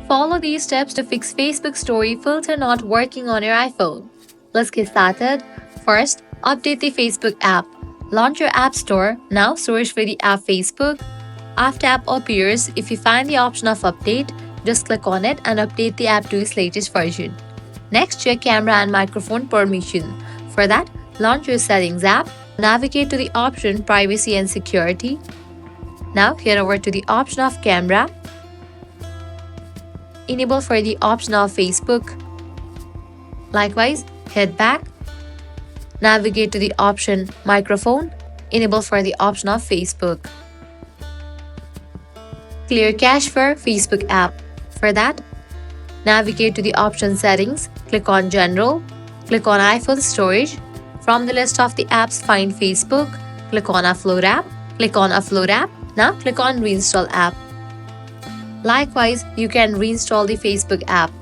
Follow these steps to fix Facebook story filter not working on your iPhone. Let's get started. First, update the Facebook app. Launch your App Store. Now search for the app Facebook. After app appears, if you find the option of update, just click on it and update the app to its latest version. Next, check camera and microphone permission. For that, launch your Settings app. Navigate to the option Privacy and Security. Now head over to the option of camera. Enable for the option of Facebook. Likewise, head back. Navigate to the option Microphone. Enable for the option of Facebook. Clear cache for Facebook app. For that, navigate to the option Settings. Click on General. Click on iPhone Storage. From the list of the apps, find Facebook. Click on Upload app. Click on Upload app. Now click on Reinstall app. Likewise, you can reinstall the Facebook app.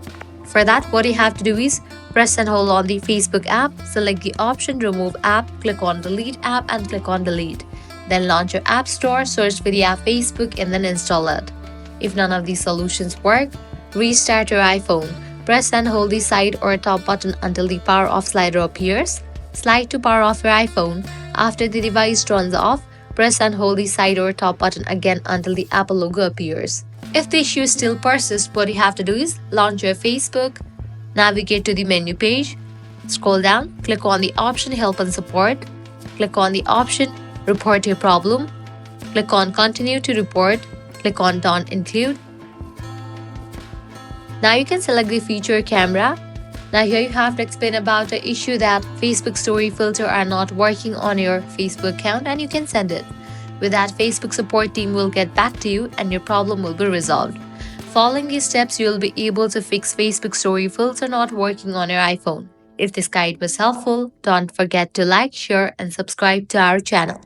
For that, what you have to do is press and hold on the Facebook app, select the option Remove app, click on Delete app and click on Delete. Then launch your App Store, search for the app Facebook and then install it. If none of these solutions work, restart your iPhone. Press and hold the side or top button until the power off slider appears. Slide to power off your iPhone. After the device turns off, press and hold the side or top button again until the Apple logo appears. If the issue still persists, what you have to do is launch your Facebook, navigate to the menu page, scroll down, click on the option Help and Support, click on the option Report your problem, click on Continue to report, click on Don't include. Now you can select the feature camera. Now here you have to explain about the issue that Facebook story filter are not working on your Facebook account and you can send it. With that, Facebook support team will get back to you and your problem will be resolved. Following these steps, you will be able to fix Facebook story filter not working on your iPhone. If this guide was helpful, don't forget to like, share and subscribe to our channel.